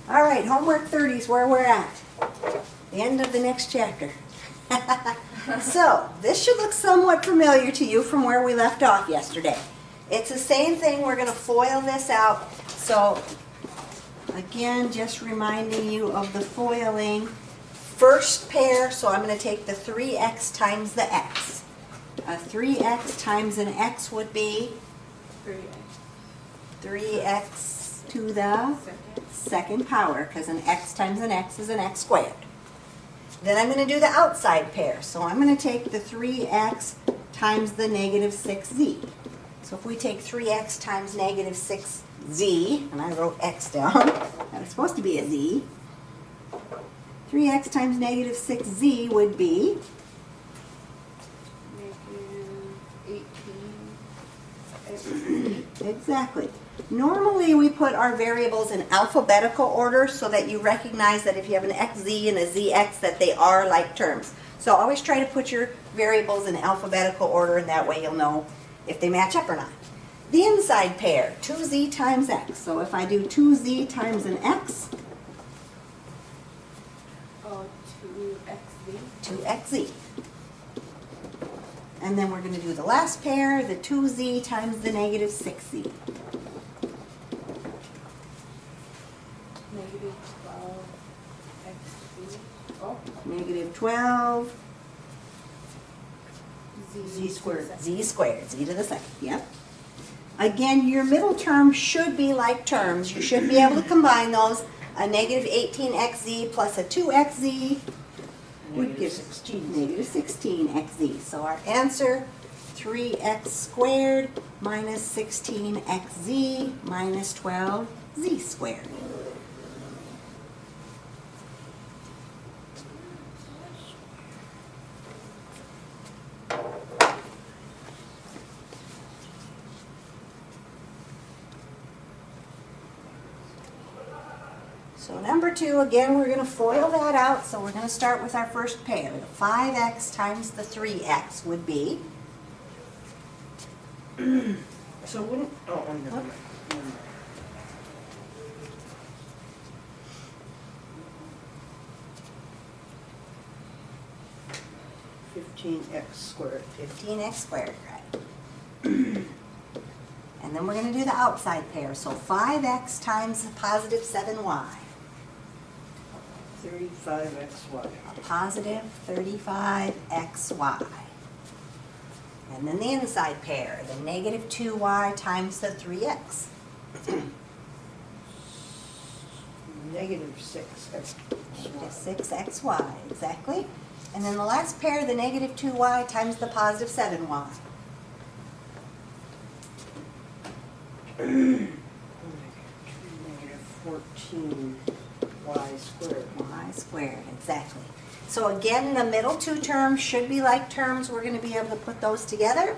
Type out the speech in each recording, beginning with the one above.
All right, homework 30 is where we're at. The end of the next chapter. So, this should look somewhat familiar to you from where we left off yesterday. It's the same thing. We're going to FOIL this out. So, again, just reminding you of the FOILing. First pair, so I'm going to take the 3x times the x. A 3x times an x would be 3x to the second power, because an x times an x is an x squared. Then I'm going to do the outside pair. So I'm going to take the 3x times the negative 6z. So if we take 3x times negative 6z, and I wrote x down, that was supposed to be a z. 3x times negative 6z would be -18. Exactly. Normally we put our variables in alphabetical order so that you recognize that if you have an xz and a zx that they are like terms. So always try to put your variables in alphabetical order, and that way you'll know if they match up or not. The inside pair, 2z times x. So if I do 2z times an x, 2xz. And then we're going to do the last pair, the 2z times the negative 6z. Negative 12. Z squared. Z squared, z to the second, yep. Again, your middle term should be like terms. You should be able to combine those. A negative 18xz plus a 2xz would give negative 16xz. So our answer, 3x squared minus 16xz minus 12z squared. So number 2, again, we're going to FOIL that out. So we're going to start with our first pair. The 5x times the 3x would be. So wouldn't, never mind. 15x squared. 15x squared, right. And then we're going to do the outside pair. So 5x times the positive 7y. 35xy. A positive 35xy. And then the inside pair, the negative 2y times the 3x. Negative 6x. Negative 6xy, exactly. And then the last pair, the negative 2y times the positive 7y. Negative 14y squared. Y squared, exactly. So again, the middle two terms should be like terms. We're going to be able to put those together.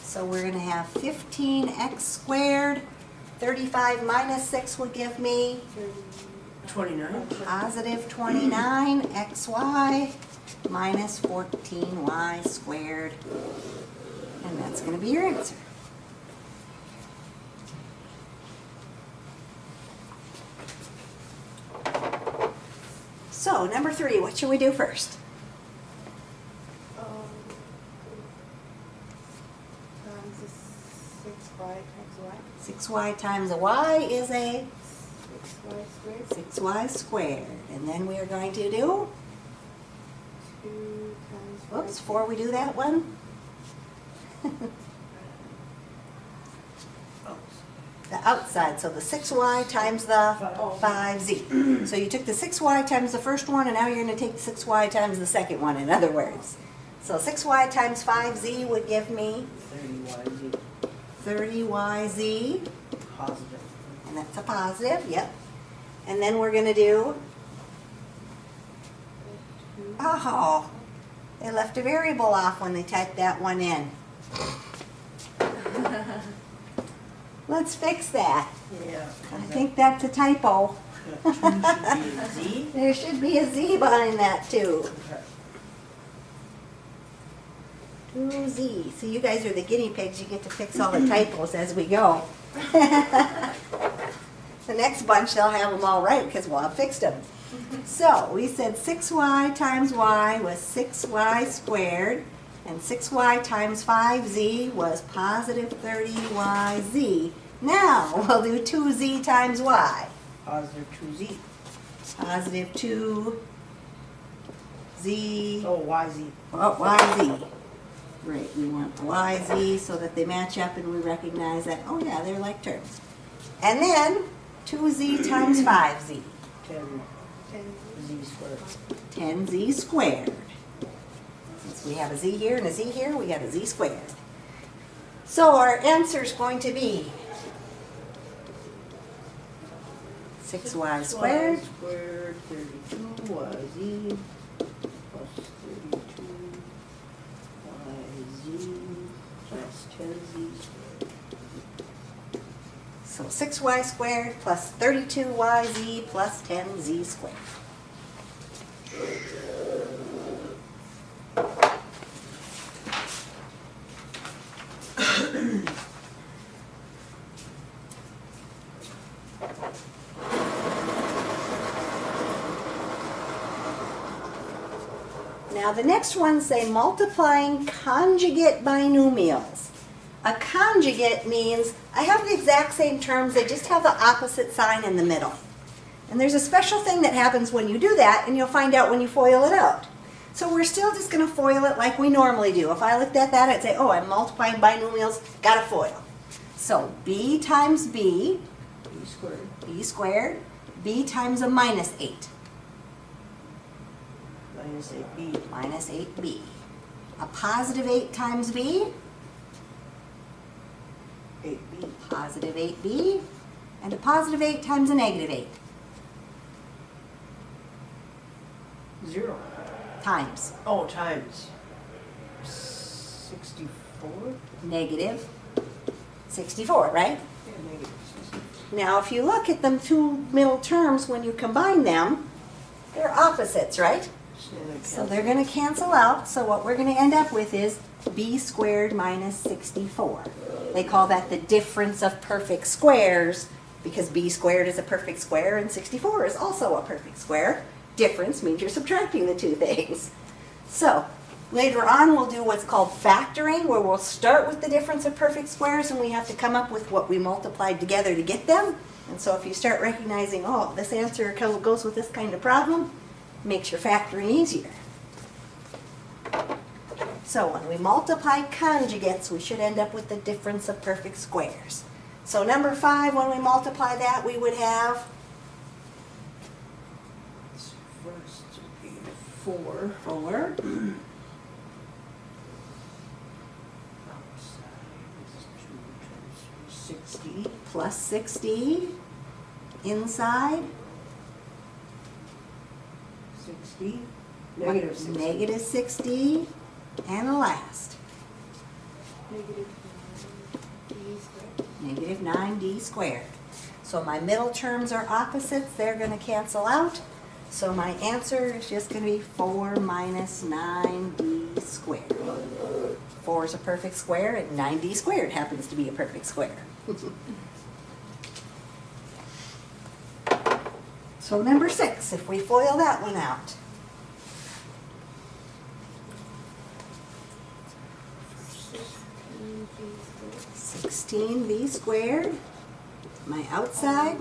So we're going to have 15x squared. 35 minus 6 would give me 29. positive 29xy minus 14y squared. And that's going to be your answer. So, number 3, what should we do first? Times 6y times y. 6y times a y is a 6y squared. 6y squared. And then we are going to do, 2 times 5. whoops, before we do that one, the outside. So the 6y times the 5z. So you took the 6y times the first one, and now you're going to take the 6y times the second one, in other words. So 6y times 5z would give me 30yz. 30yz. Positive. And that's a positive, yep. And then we're going to do, oh, they left a variable off when they typed that one in. Let's fix that. Yeah. I think that's a typo. 2 should be a z. There should be a z behind that too. Okay. 2z. So you guys are the guinea pigs. You get to fix all the typos as we go. The next bunch, they'll have them all right because we'll have fixed them. So we said 6y times y was 6y squared, and 6y times 5z was positive 30yz. Now we'll do 2z times y. Positive 2z. Positive 2z, Oh, yz. oh, yz. Right, we want yz so that they match up and we recognize that, oh yeah, they're like terms. And then 2z times 5z. 10z squared. 10z squared. Since we have a z here and a z here, we got a z squared. So our answer is going to be 6y squared Squared 32yz plus 32yz plus 10z squared. So 6y squared plus 32yz plus 10z squared. Now the next one say multiplying conjugate binomials. A conjugate means I have the exact same terms, they just have the opposite sign in the middle. And there's a special thing that happens when you do that, and you'll find out when you FOIL it out. So we're still just going to FOIL it like we normally do. If I looked at that, I'd say, oh, I'm multiplying binomials, got to FOIL. So b times b, b squared, b times a minus 8. Minus 8b. Minus 8b. A positive 8 times b, 8b. positive 8b, and a positive 8 times a negative 8. 0. Times. Oh, times 64? Negative 64, right? Yeah, negative 64. Now if you look at them two middle terms, when you combine them, they're opposites, right? So they're going to cancel out, so what we're going to end up with is b squared minus 64. They call that the difference of perfect squares because b squared is a perfect square and 64 is also a perfect square. Difference means you're subtracting the two things. So later on we'll do what's called factoring, where we'll start with the difference of perfect squares and we have to come up with what we multiplied together to get them. And so if you start recognizing, oh, this answer goes with this kind of problem, makes your factoring easier. So when we multiply conjugates, we should end up with the difference of perfect squares. So number 5, when we multiply that, we would have First would be 4. 4 60 plus 60 inside, 60, negative 60. negative 60, and the last, negative 9d squared. So my middle terms are opposites, they're going to cancel out. So my answer is just going to be 4 minus 9d squared. 4 is a perfect square, and 9d squared happens to be a perfect square. So number 6, if we FOIL that one out. 16v squared, my outside,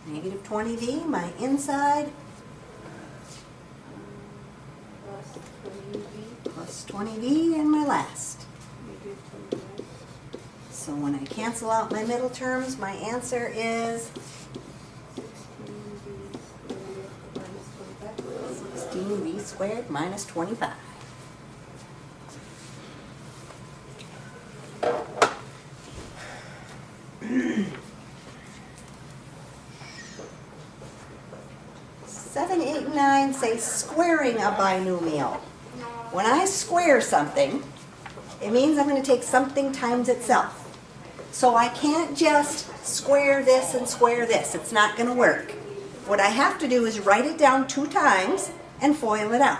negative 20v, my inside, plus 20v, and my last. So when I cancel out my middle terms, my answer is 16v squared minus 25. Seven, 8, and 9 say squaring a binomial. When I square something, it means I'm going to take something times itself. So I can't just square this and square this. It's not going to work. What I have to do is write it down 2 times and FOIL it out.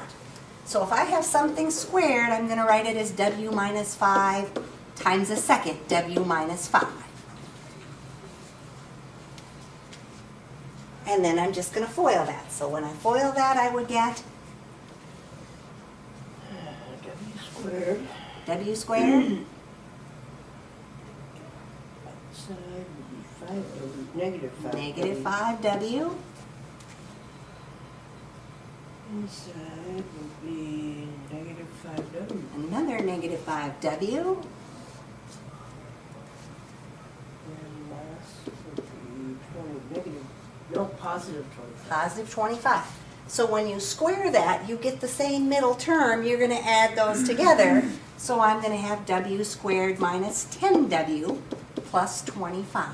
So if I have something squared, I'm going to write it as w minus 5 times a second, w minus 5. And then I'm just going to FOIL that. So when I FOIL that, I would get W squared. W squared Outside would be 5W, negative 5W. negative 5W. Inside would be negative 5W. Another negative 5W. And last would be 20, negative, no, positive 25. Positive 25. So when you square that, you get the same middle term. You're going to add those together. So I'm going to have W squared minus 10W plus 25.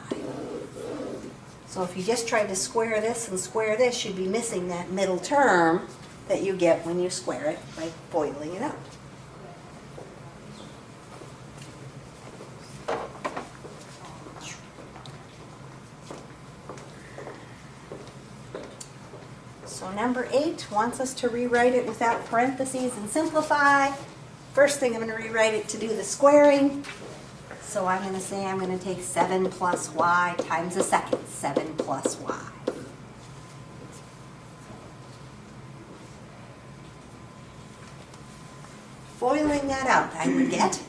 So if you just tried to square this and square this, you'd be missing that middle term that you get when you square it by FOILing it out. So number 8 wants us to rewrite it without parentheses and simplify. First thing, I'm going to rewrite it to do the squaring. So I'm going to say I'm going to take 7 plus y times a second. 7 plus y. Foiling that out, I would get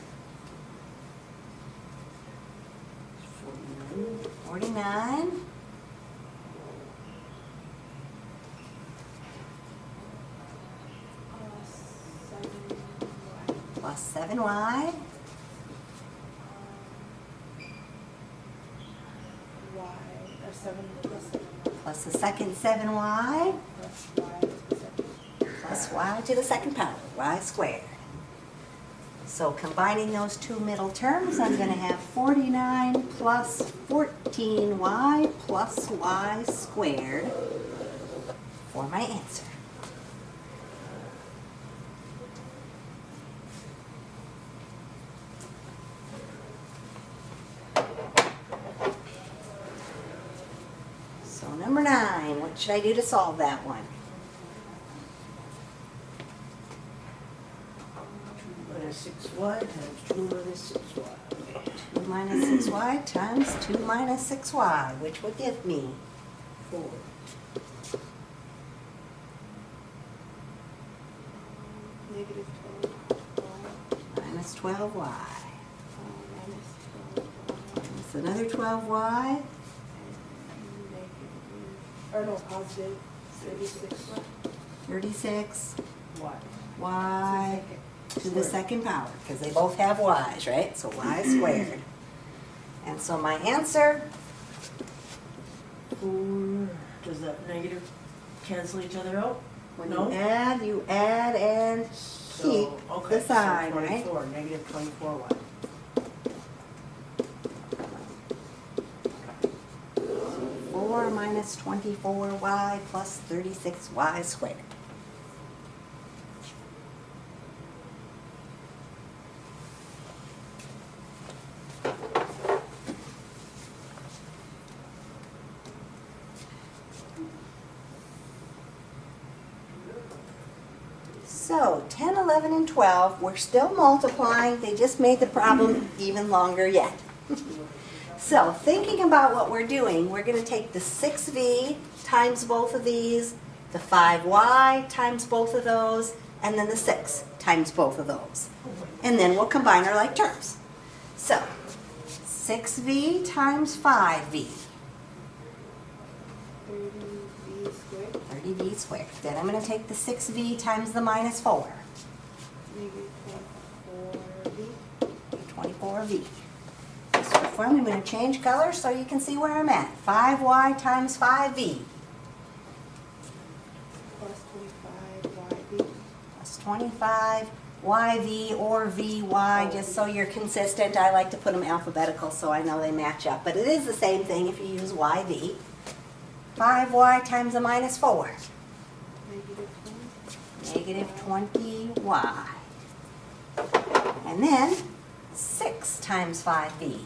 49 plus 7y plus the second 7y plus y to the second power, y squared. So combining those two middle terms, I'm going to have 49 plus 14y plus y squared for my answer. So number 9, what should I do to solve that one? 6y times 2 minus 6y. 2 minus 6y times 2 minus 6y, which would give me 4. Negative 12y. minus 12y. Minus 12y. That's another 12y. Or no, positive 36y. 36 What? y to the second power, because they both have y's, right? So y squared. And so my answer, 4. Does that negative cancel each other out? when No? you add and keep So, okay, the sign, so right? 24, negative 24y. 4 minus 24y plus 36y squared. So 10, 11, and 12, we're still multiplying. They just made the problem even longer yet. So thinking about what we're doing, we're going to take the 6v times both of these, the 5y times both of those, and then the 6 times both of those. And then we'll combine our like terms. So 6v times 5v. 30v squared. 30v squared. Then I'm going to take the 6v times the minus 4. Negative 24v. 24v. Just for fun, I'm going to change colors so you can see where I'm at. 5y times 5v Plus 25yv. plus 25yv or vy, just so you're consistent. I like to put them alphabetical so I know they match up. But it is the same thing if you use yv. 5y times a minus 4. Negative 20. Negative 20y. And then 6 times 5v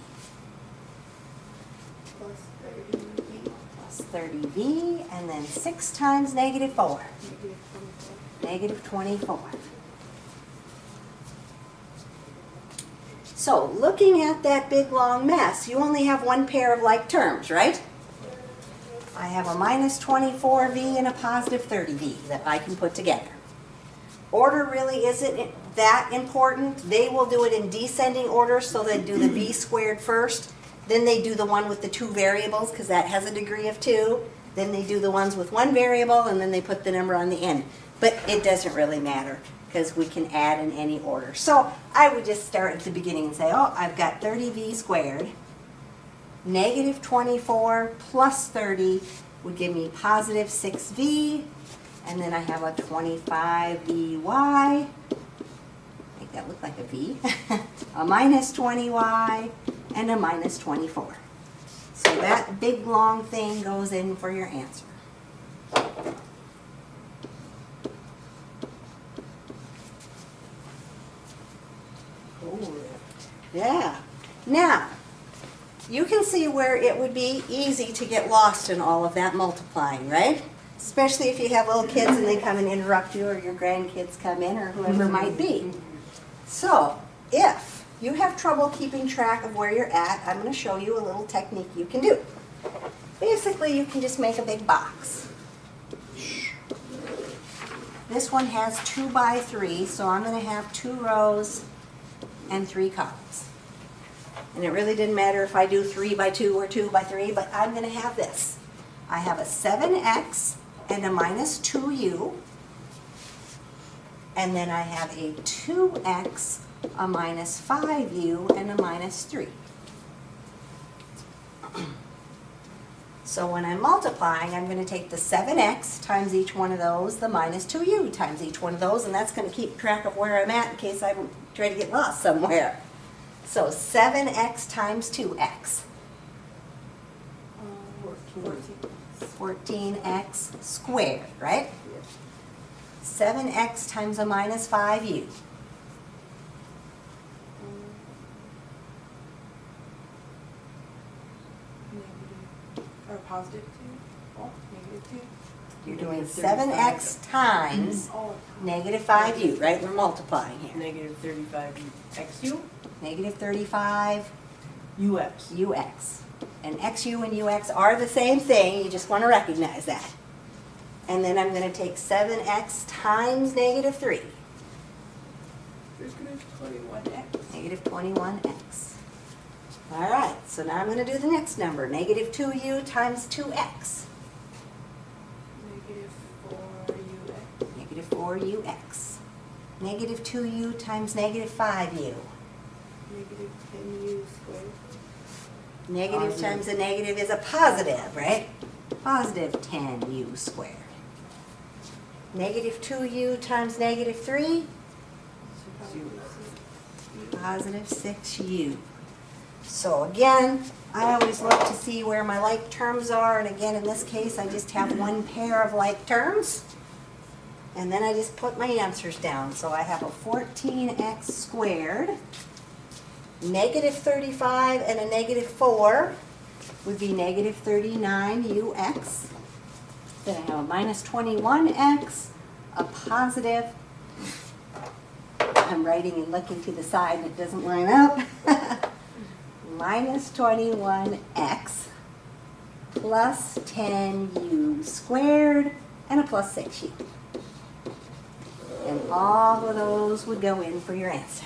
Plus 30v. plus 30v, and then 6 times negative 4. Negative 24. Negative 24. So looking at that big long mess, you only have one pair of like terms, right? I have a minus 24V and a positive 30V that I can put together. Order really isn't that important. They will do it in descending order, so they do the V squared first, then they do the one with the 2 variables because that has a degree of 2, then they do the ones with 1 variable, and then they put the number on the end. But it doesn't really matter because we can add in any order. So I would just start at the beginning and say, oh, I've got 30V squared. Negative 24 plus 30 would give me positive 6V, and then I have a 25VY, make that look like a V, a minus 20Y, and a minus 24. So that big long thing goes in for your answer. Cool. Yeah. Now, you can see where it would be easy to get lost in all of that multiplying, right? Especially if you have little kids and they come and interrupt you, or your grandkids come in, or whoever it might be. So, if you have trouble keeping track of where you're at, I'm going to show you a little technique you can do. Basically, you can just make a big box. This one has 2 by 3, so I'm going to have 2 rows and 3 columns. And it really didn't matter if I do 3 by 2 or 2 by 3, but I'm going to have this. I have a 7x and a minus 2u, and then I have a 2x, a minus 5u, and a minus 3. So when I'm multiplying, I'm going to take the 7x times each one of those, the minus 2u times each one of those, and that's going to keep track of where I'm at in case I try to get lost somewhere. So 7x times 2x. 14x squared, right? 7x times a minus 5u. Or positive 2? Oh, negative 2? You're doing 7x times negative 5u, right? We're multiplying here. Negative 35xu. Negative 35 ux. ux. And xu and ux are the same thing, you just want to recognize that. And then I'm going to take 7x times negative 3. Negative 21x. Negative 21x. All right, so now I'm going to do the next number. Negative 2u times 2x. Negative 4ux. Negative 4ux. Negative 2u times negative 5u. Negative 10u squared. Negative Positive. times a negative is a positive, right? Positive 10u squared. Negative 2u times negative 3. Positive 6u. So again, I always look to see where my like terms are, and again in this case I just have one pair of like terms, and then I just put my answers down. So I have a 14x squared, negative 35 and a negative 4 would be negative 39ux. Then I have a minus 21x, a positive, I'm writing and looking to the side and it doesn't line up, minus 21x plus 10u squared and a plus 6u. And all of those would go in for your answer.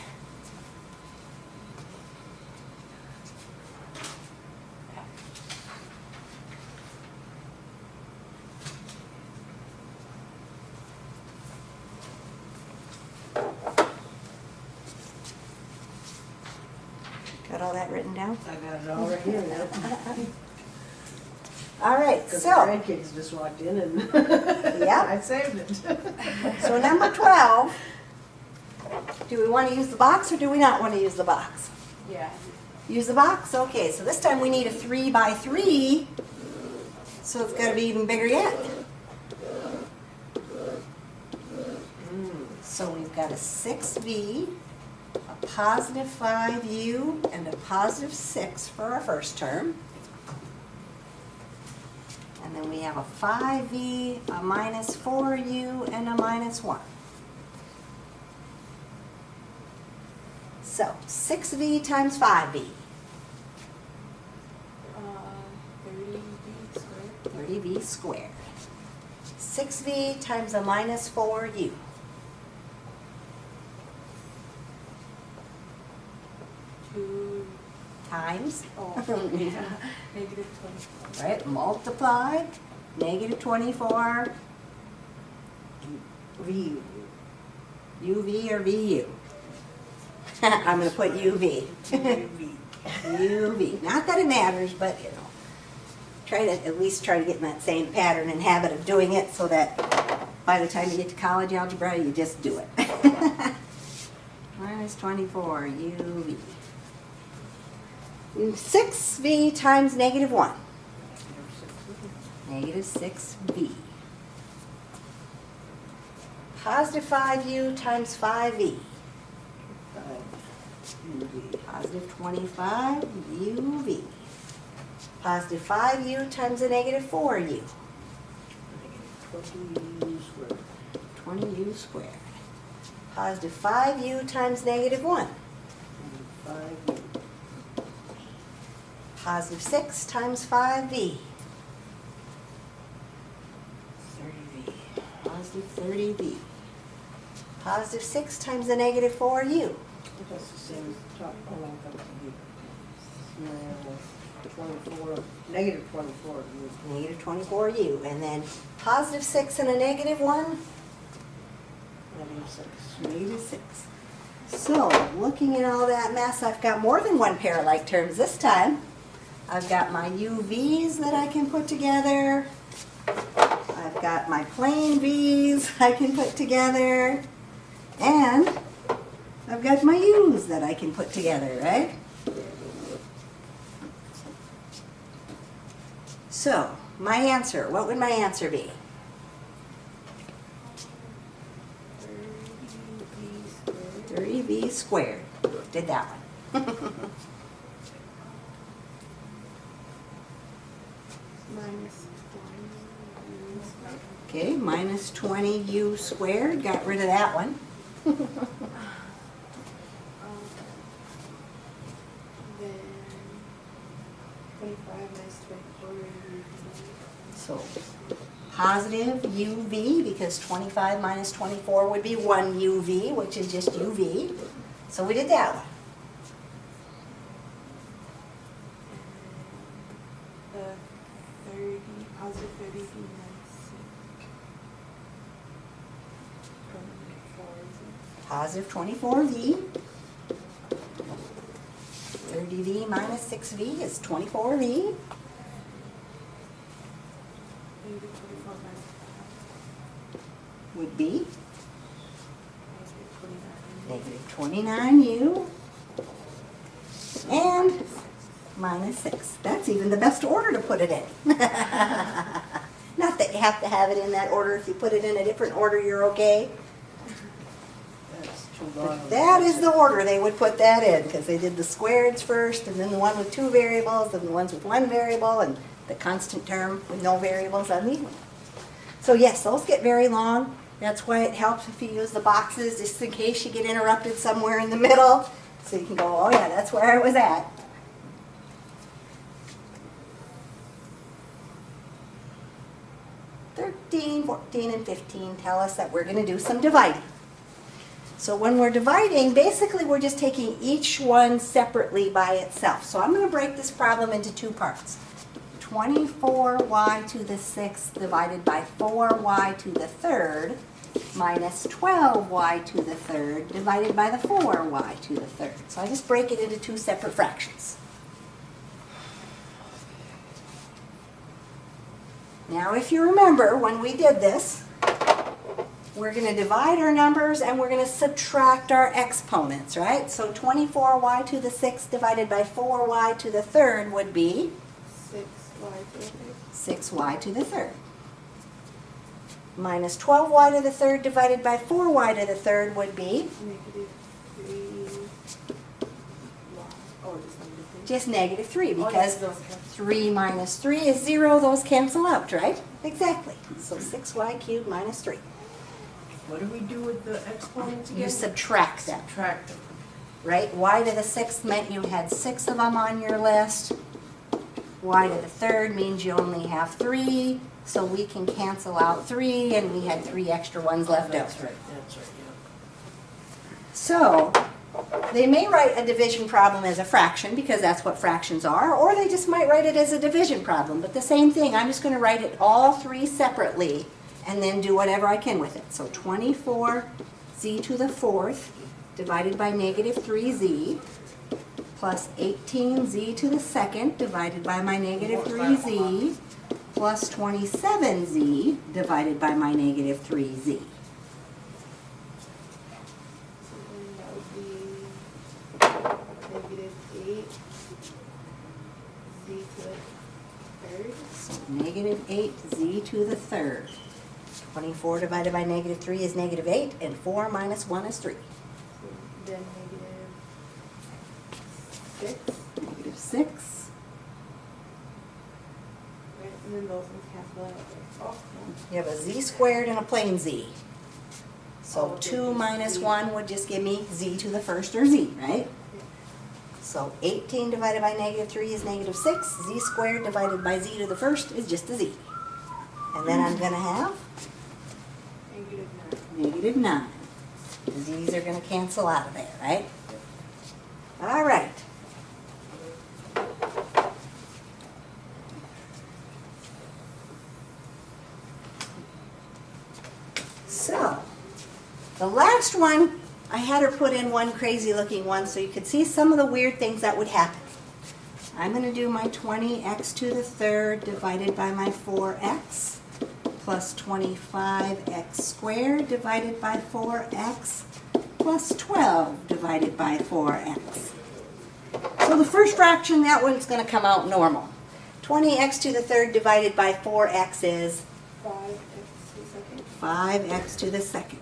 Got all that written down? I got it all right here now. All right, Because so, the grandkids just walked in and Yep. I saved it. so number 12, do we want to use the box or do we not want to use the box? Yeah. Use the box? Okay, so this time we need a 3 by 3, so it's got to be even bigger yet. So we've got a 6v, a positive 5u, and a positive 6 for our first term. And then we have a 5v, a minus 4u, and a minus 1. So 6v times 5v. 30v squared. 30v 3v squared. 6v times a minus 4u. Two. Times, Oh, yeah. Negative 24. right, multiplied, negative 24, V. uv or vu. I'm going to put uv. V. uv. Not that it matters, but you know, try to at least try to get in that same pattern and habit of doing it so that by the time you get to college algebra, you just do it. Minus 24 uv. 6v times negative 1. Negative 6v. Positive 5u times 5v. Positive 25 uv. Positive 5u times a negative 4u. 20 squared. 20u squared. Positive 5u times negative 1. 5U. Positive 6 times 5v. 30V. Positive 30v. Positive 6 times a negative 4u. That's the same as the top. Oh, I'll come to you. 24, negative 24. Negative 24u. And then positive 6 and a negative 1. Negative 6. Negative 6. So, looking at all that mess, I've got more than one pair of like terms this time. I've got my UVs that I can put together. I've got my plain V's I can put together. And I've got my U's that I can put together, right? So, my answer, what would my answer be? 30v squared. Did that one. Minus 20. Okay, minus 20u squared. Got rid of that one. Then 25 minus 24. So positive uv, because 25 minus 24 would be 1 uv, which is just uv. So we did that one. The 30, positive 30 minus 24. Positive 24v. 30v minus 6v is 24v. Negative 24 minus Would be 5. negative 29u. And minus 6. That's even the best order to put it in. Not that you have to have it in that order. If you put it in a different order, you're okay. That's too long. But that is the order they would put that in, because they did the squareds first, and then the one with 2 variables, and the ones with 1 variable, and the constant term with no variables on the one. So yes, those get very long. That's why it helps if you use the boxes, just in case you get interrupted somewhere in the middle. So you can go, oh yeah, that's where I was at. (13, 14, and 15) tell us that we're going to do some dividing. So when we're dividing, basically we're just taking each one separately by itself. So I'm going to break this problem into 2 parts. 24y to the 6th divided by 4y to the 3rd minus 12y to the 3rd divided by the 4y to the 3rd. So I just break it into 2 separate fractions. Now if you remember when we did this, we're going to divide our numbers and we're going to subtract our exponents, right? So 24y to the 6th divided by 4y to the 3rd would be 6y to the 3rd. 6y to the 3rd. Minus 12y to the 3rd divided by 4y to the 3rd would be Negative 3y. Oh, just just negative 3. negative 3, Oh, because yes, those cancel. 3 minus 3 is 0. Those cancel out, right? Exactly. So 6y cubed minus 3. What do we do with the exponents again? You subtract them, Subtract them. right? Y to the 6th meant you had 6 of them on your list. y to the third means you only have 3, so we can cancel out 3, and we had 3 extra ones left That's over. right, yeah. So, they may write a division problem as a fraction because that's what fractions are, or they just might write it as a division problem. But the same thing, I'm just going to write it all 3 separately and then do whatever I can with it. So 24z to the 4th divided by negative 3z plus 18z to the 2nd divided by my negative 3z plus 27z divided by my negative 3z. So then that would be negative 8 z to the third. So negative 8z to the 3rd. 24 divided by negative 3 is negative 8, and 4 minus 1 is 3. So then negative 6. Negative 6. Right, and then those ones cancel out. Oh, You have a z squared and a plain z. So Oh, 2 minus z. 1 would just give me z to the first, or z, right? So 18 divided by negative 3 is negative 6. Z squared divided by z to the first is just a z. And then I'm going to have Negative 9. negative 9. The z's are going to cancel out of there, right? All right. So, the last one, I had her put in one crazy looking one so you could see some of the weird things that would happen. I'm going to do my 20x to the 3rd divided by my 4x plus 25x squared divided by 4x plus 12 divided by 4x. So the first fraction, that one's going to come out normal. 20x to the 3rd divided by 4x is 5x to the second. 5x to the 2nd.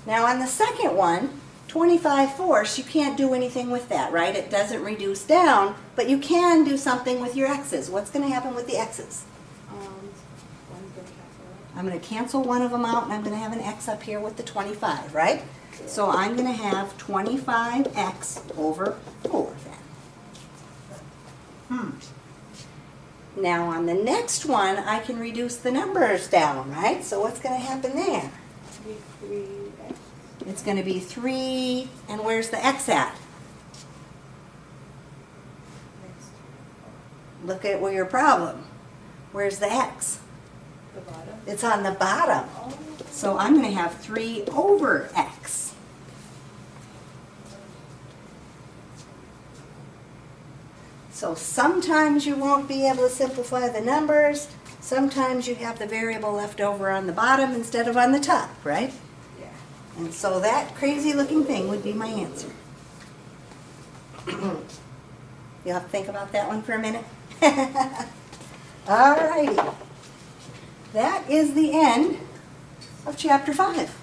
Now on the second one, 25/4, you can't do anything with that, right? It doesn't reduce down, but you can do something with your x's. What's going to happen with the x's? One's going to cancel out. I'm going to cancel one of them out, and I'm going to have an x up here with the 25, right? So I'm going to have 25x over 4 then. Now on the next one, I can reduce the numbers down, right? So what's going to happen there? Be 3x. It's going to be 3, and where's the x at? Next. Look at where your problem. Where's the x? The bottom. It's on the bottom. Oh. So I'm going to have 3 over x. So sometimes you won't be able to simplify the numbers. Sometimes you have the variable left over on the bottom instead of on the top, right? Yeah. And so that crazy looking thing would be my answer. You'll have to think about that one for a minute. All righty. That is the end of chapter 5.